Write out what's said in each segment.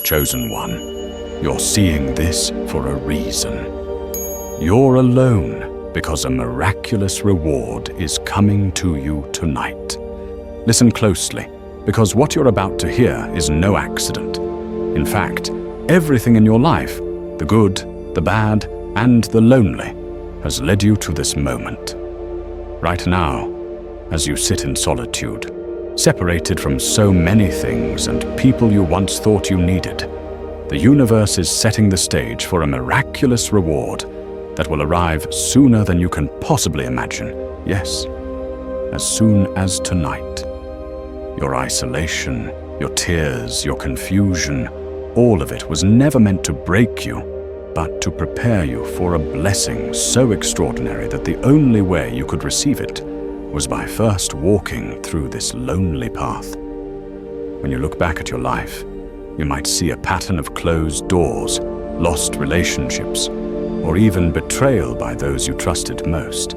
chosen one. You're seeing this for a reason. You're alone because a miraculous reward is coming to you tonight. Listen closely, because what you're about to hear is no accident. In fact, everything in your life, the good, the bad, and the lonely, has led you to this moment. Right now, as you sit in solitude, separated from so many things and people you once thought you needed, the universe is setting the stage for a miraculous reward that will arrive sooner than you can possibly imagine. Yes, as soon as tonight. Your isolation, your tears, your confusion, all of it was never meant to break you, but to prepare you for a blessing so extraordinary that the only way you could receive it was by first walking through this lonely path. When you look back at your life, you might see a pattern of closed doors, lost relationships, or even betrayal by those you trusted most.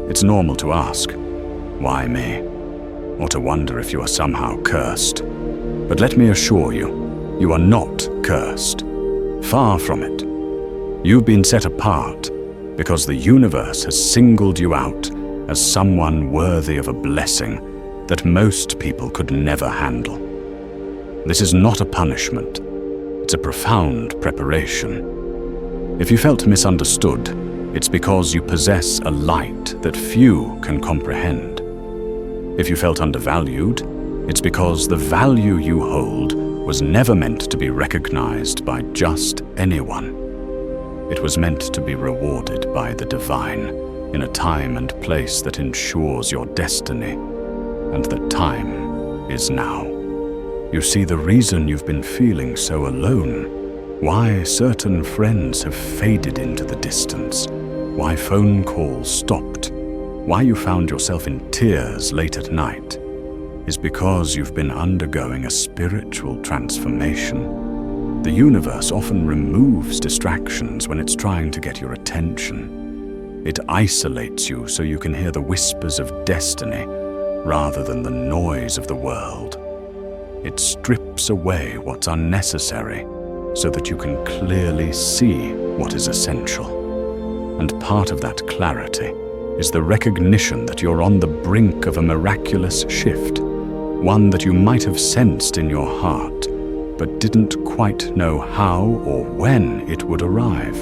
It's normal to ask, why me? Or to wonder if you are somehow cursed. But let me assure you, you are not cursed. Far from it. You've been set apart because the universe has singled you out as someone worthy of a blessing that most people could never handle. This is not a punishment. It's a profound preparation. If you felt misunderstood, it's because you possess a light that few can comprehend. If you felt undervalued, it's because the value you hold was never meant to be recognized by just anyone. It was meant to be rewarded by the divine in a time and place that ensures your destiny, and the time is now. You see, the reason you've been feeling so alone, why certain friends have faded into the distance, why phone calls stopped, why you found yourself in tears late at night, is because you've been undergoing a spiritual transformation. The universe often removes distractions when it's trying to get your attention. It isolates you so you can hear the whispers of destiny rather than the noise of the world. It strips away what's unnecessary so that you can clearly see what is essential. And part of that clarity is the recognition that you're on the brink of a miraculous shift, one that you might have sensed in your heart, but didn't quite know how or when it would arrive.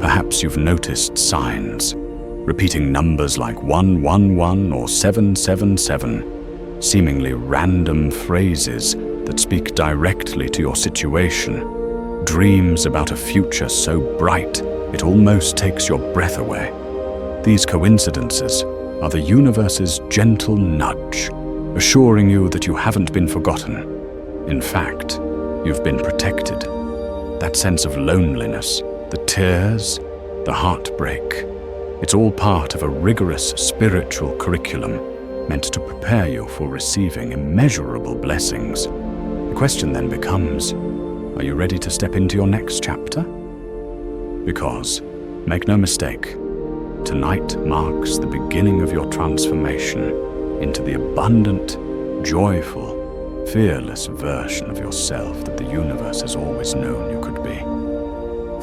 Perhaps you've noticed signs, repeating numbers like 111 or 777, seemingly random phrases that speak directly to your situation, dreams about a future so bright it almost takes your breath away. These coincidences are the universe's gentle nudge, assuring you that you haven't been forgotten. In fact, you've been protected. That sense of loneliness, the tears, the heartbreak, it's all part of a rigorous spiritual curriculum meant to prepare you for receiving immeasurable blessings. The question then becomes, are you ready to step into your next chapter? Because, make no mistake, tonight marks the beginning of your transformation into the abundant, joyful, fearless version of yourself that the universe has always known you could be.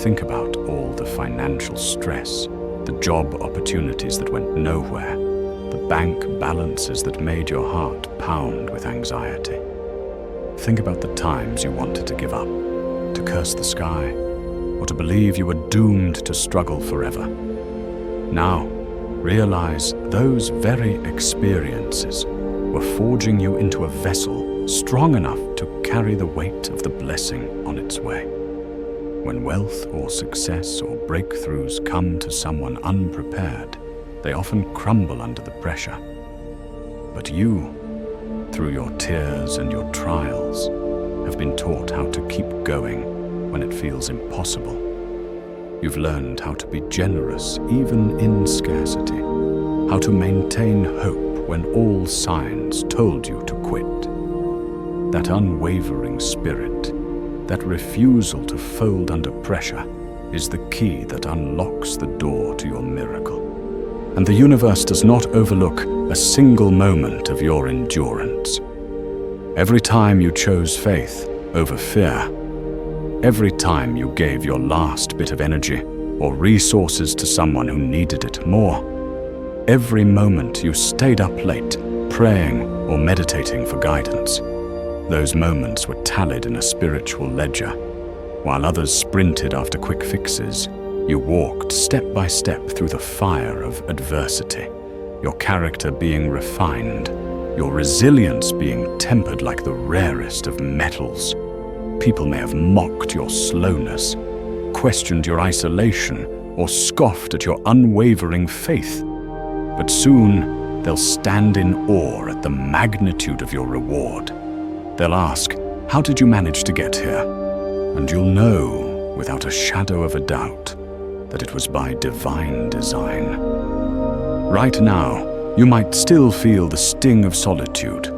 Think about all the financial stress, the job opportunities that went nowhere, the bank balances that made your heart pound with anxiety. Think about the times you wanted to give up, to curse the sky, or to believe you were doomed to struggle forever. Now, realize those very experiences were forging you into a vessel strong enough to carry the weight of the blessing on its way. When wealth or success or breakthroughs come to someone unprepared, they often crumble under the pressure. But you, through your tears and your trials, have been taught how to keep going when it feels impossible. You've learned how to be generous even in scarcity, how to maintain hope when all signs told you to quit. That unwavering spirit, that refusal to fold under pressure, is the key that unlocks the door to your miracle. And the universe does not overlook a single moment of your endurance. Every time you chose faith, over fear. Every time you gave your last bit of energy or resources to someone who needed it more. Every moment you stayed up late, praying or meditating for guidance. Those moments were tallied in a spiritual ledger. While others sprinted after quick fixes, you walked step by step through the fire of adversity, your character being refined, your resilience being tempered like the rarest of metals. People may have mocked your slowness, questioned your isolation, or scoffed at your unwavering faith. But soon, they'll stand in awe at the magnitude of your reward. They'll ask, "How did you manage to get here?" And you'll know, without a shadow of a doubt, that it was by divine design. Right now, you might still feel the sting of solitude,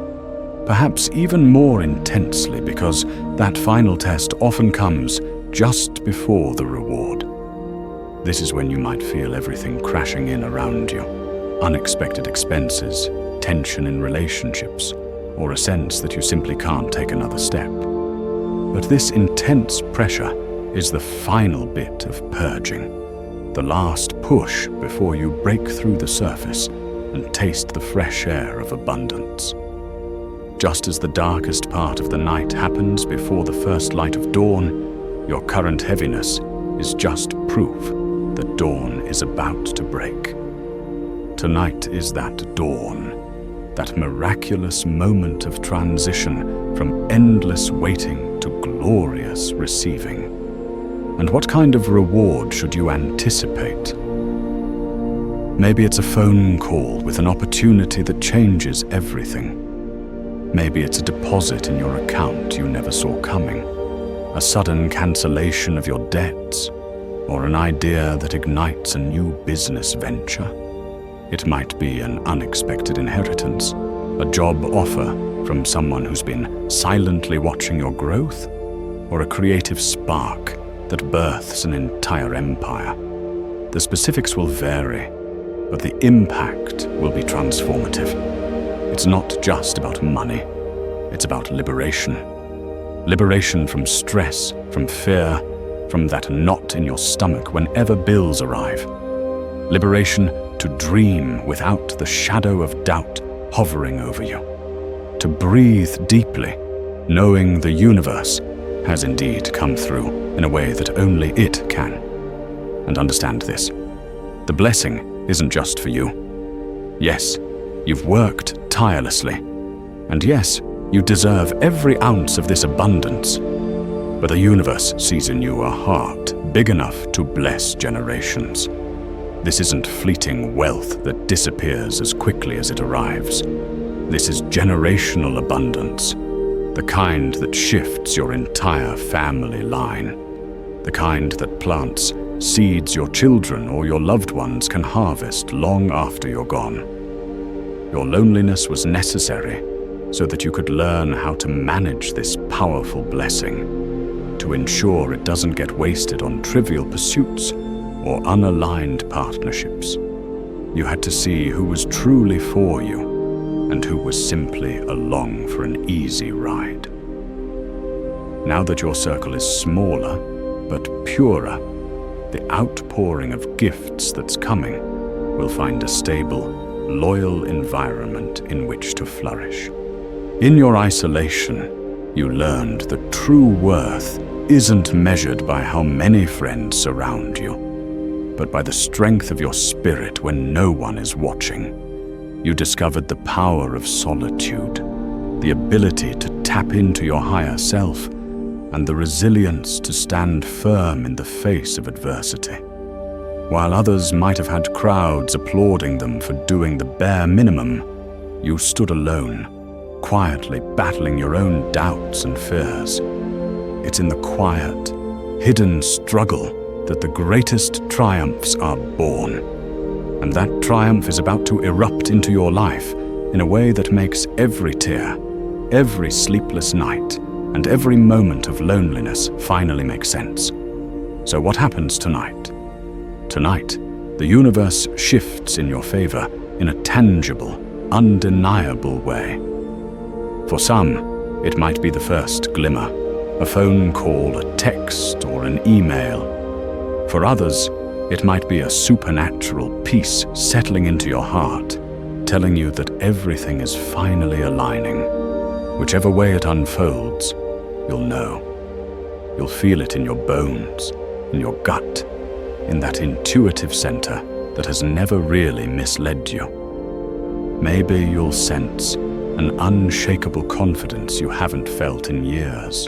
perhaps even more intensely because that final test often comes just before the reward. This is when you might feel everything crashing in around you. Unexpected expenses, tension in relationships, or a sense that you simply can't take another step. But this intense pressure is the final bit of purging, the last push before you break through the surface and taste the fresh air of abundance. Just as the darkest part of the night happens before the first light of dawn, your current heaviness is just proof that dawn is about to break. Tonight is that dawn, that miraculous moment of transition from endless waiting to glorious receiving. And what kind of reward should you anticipate? Maybe it's a phone call with an opportunity that changes everything. Maybe it's a deposit in your account you never saw coming, a sudden cancellation of your debts, or an idea that ignites a new business venture. It might be an unexpected inheritance, a job offer from someone who's been silently watching your growth, or a creative spark that births an entire empire. The specifics will vary, but the impact will be transformative. It's not just about money, it's about liberation. Liberation from stress, from fear, from that knot in your stomach whenever bills arrive. Liberation to dream without the shadow of doubt hovering over you. To breathe deeply, knowing the universe has indeed come through in a way that only it can. And understand this, the blessing isn't just for you. Yes, you've worked tirelessly, and yes, you deserve every ounce of this abundance. But the universe sees in you a heart big enough to bless generations. This isn't fleeting wealth that disappears as quickly as it arrives. This is generational abundance, the kind that shifts your entire family line, the kind that plants seeds your children or your loved ones can harvest long after you're gone. Your loneliness was necessary so that you could learn how to manage this powerful blessing, to ensure it doesn't get wasted on trivial pursuits or unaligned partnerships. You had to see who was truly for you and who was simply along for an easy ride. Now that your circle is smaller but purer, the outpouring of gifts that's coming will find a stable, loyal environment in which to flourish. In your isolation, you learned that true worth isn't measured by how many friends surround you, but by the strength of your spirit when no one is watching. You discovered the power of solitude, the ability to tap into your higher self, and the resilience to stand firm in the face of adversity. While others might have had crowds applauding them for doing the bare minimum, you stood alone, quietly battling your own doubts and fears. It's in the quiet, hidden struggle that the greatest triumphs are born. And that triumph is about to erupt into your life in a way that makes every tear, every sleepless night, and every moment of loneliness finally make sense. So what happens tonight? Tonight, the universe shifts in your favor in a tangible, undeniable way. For some, it might be the first glimmer, A phone call, a text, or an email. For others, it might be a supernatural peace settling into your heart, telling you that everything is finally aligning. Whichever way it unfolds, you'll know. You'll feel it in your bones, in your gut, in that intuitive center that has never really misled you. Maybe you'll sense an unshakable confidence you haven't felt in years.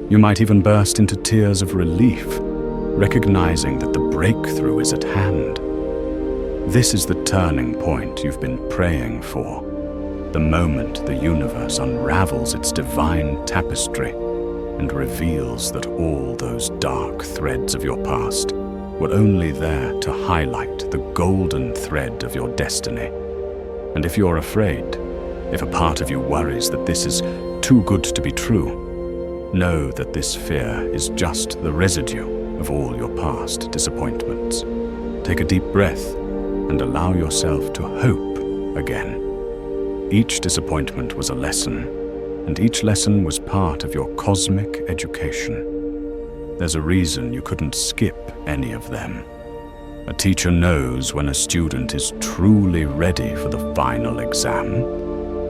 You might even burst into tears of relief, recognizing that the breakthrough is at hand. This is the turning point you've been praying for, the moment the universe unravels its divine tapestry and reveals that all those dark threads of your past were only there to highlight the golden thread of your destiny. And if you're afraid, if a part of you worries that this is too good to be true, know that this fear is just the residue of all your past disappointments. Take a deep breath and allow yourself to hope again. Each disappointment was a lesson, and each lesson was part of your cosmic education. There's a reason you couldn't skip any of them. A teacher knows when a student is truly ready for the final exam,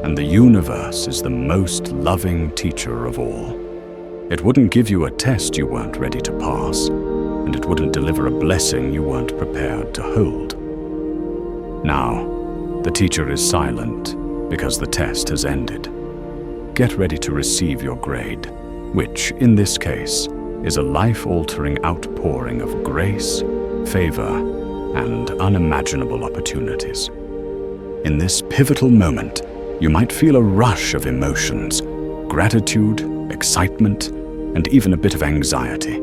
and the universe is the most loving teacher of all. It wouldn't give you a test you weren't ready to pass, and it wouldn't deliver a blessing you weren't prepared to hold. Now, the teacher is silent because the test has ended. Get ready to receive your grade, which, in this case, is a life-altering outpouring of grace, favor, and unimaginable opportunities. In this pivotal moment, you might feel a rush of emotions, gratitude, excitement, and even a bit of anxiety.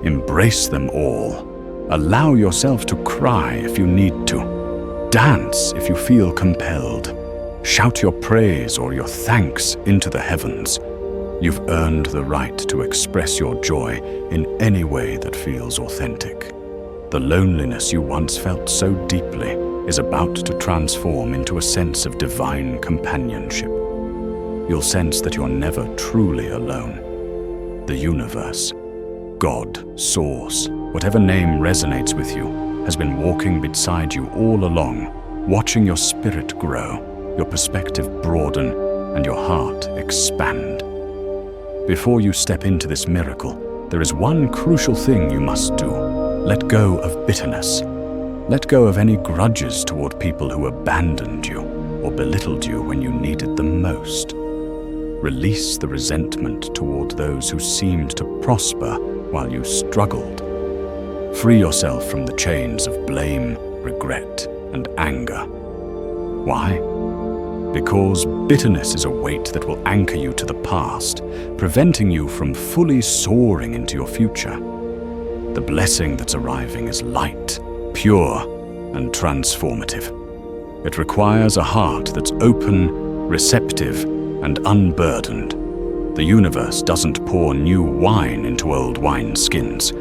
Embrace them all. Allow yourself to cry if you need to. Dance if you feel compelled. Shout your praise or your thanks into the heavens. You've earned the right to express your joy in any way that feels authentic. The loneliness you once felt so deeply is about to transform into a sense of divine companionship. You'll sense that you're never truly alone. The universe, God, Source, whatever name resonates with you, has been walking beside you all along, watching your spirit grow, your perspective broaden, and your heart expand. Before you step into this miracle, there is one crucial thing you must do. Let go of bitterness. Let go of any grudges toward people who abandoned you or belittled you when you needed them most. Release the resentment toward those who seemed to prosper while you struggled. Free yourself from the chains of blame, regret, and anger. Why? Because bitterness is a weight that will anchor you to the past, preventing you from fully soaring into your future. The blessing that's arriving is light, pure, and transformative. It requires a heart that's open, receptive, and unburdened. The universe doesn't pour new wine into old wineskins.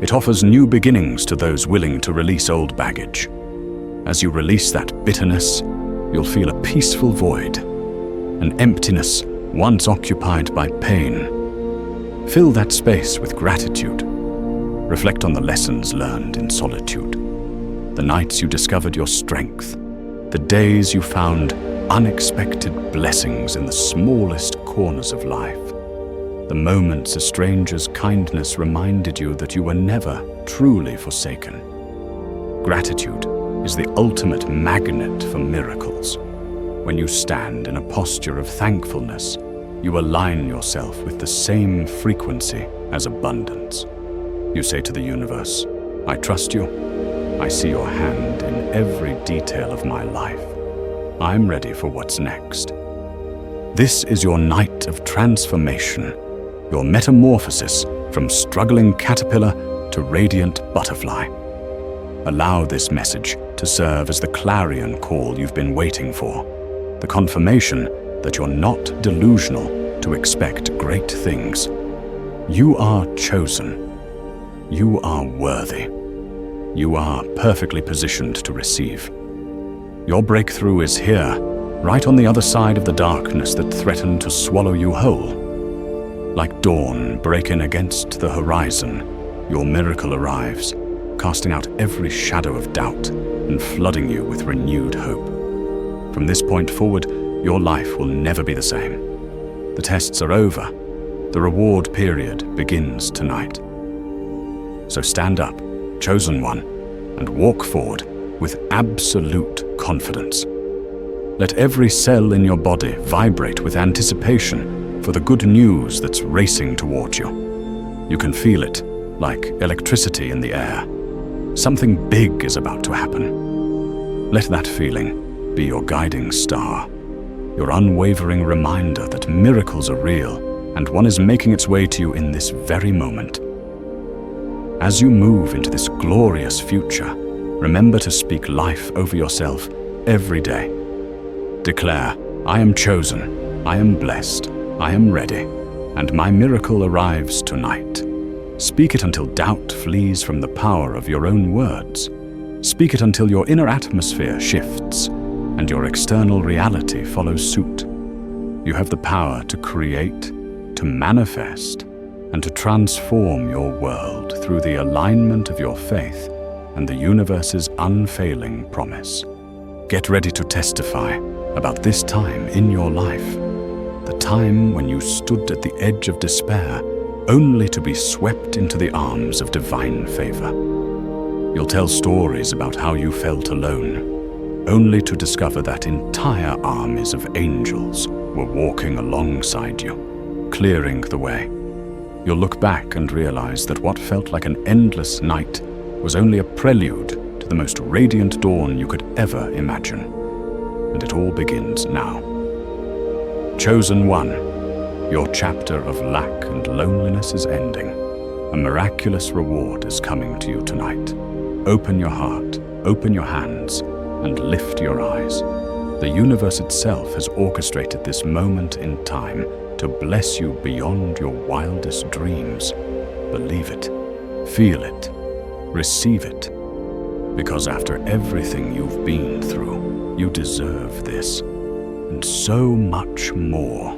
It offers new beginnings to those willing to release old baggage. As you release that bitterness, you'll feel a peaceful void, an emptiness once occupied by pain. Fill that space with gratitude. Reflect on the lessons learned in solitude, the nights you discovered your strength, the days you found unexpected blessings in the smallest corners of life, the moments a stranger's kindness reminded you that you were never truly forsaken. Gratitude is the ultimate magnet for miracles. When you stand in a posture of thankfulness, you align yourself with the same frequency as abundance. You say to the universe, I trust you. I see your hand in every detail of my life. I'm ready for what's next. This is your night of transformation, your metamorphosis from struggling caterpillar to radiant butterfly. Allow this message to serve as the clarion call you've been waiting for, the confirmation that you're not delusional to expect great things. You are chosen. You are worthy. You are perfectly positioned to receive. Your breakthrough is here, right on the other side of the darkness that threatened to swallow you whole. Like dawn breaking against the horizon, your miracle arrives, casting out every shadow of doubt and flooding you with renewed hope. From this point forward, your life will never be the same. The tests are over. The reward period begins tonight. So stand up, chosen one, and walk forward with absolute confidence. Let every cell in your body vibrate with anticipation for the good news that's racing towards you. You can feel it, like electricity in the air. Something big is about to happen. Let that feeling be your guiding star, your unwavering reminder that miracles are real and one is making its way to you in this very moment. As you move into this glorious future, remember to speak life over yourself every day. Declare, I am chosen, I am blessed, I am ready, and my miracle arrives tonight. Speak it until doubt flees from the power of your own words. Speak it until your inner atmosphere shifts and your external reality follows suit. You have the power to create, to manifest, and to transform your world through the alignment of your faith and the universe's unfailing promise. Get ready to testify about this time in your life, the time when you stood at the edge of despair, only to be swept into the arms of divine favor. You'll tell stories about how you felt alone, only to discover that entire armies of angels were walking alongside you, clearing the way. You'll look back and realize that what felt like an endless night was only a prelude to the most radiant dawn you could ever imagine. And it all begins now. Chosen one, your chapter of lack and loneliness is ending. A miraculous reward is coming to you tonight. Open your heart, open your hands, and lift your eyes. The universe itself has orchestrated this moment in time to bless you beyond your wildest dreams. Believe it, feel it, receive it. Because after everything you've been through, you deserve this, and so much more.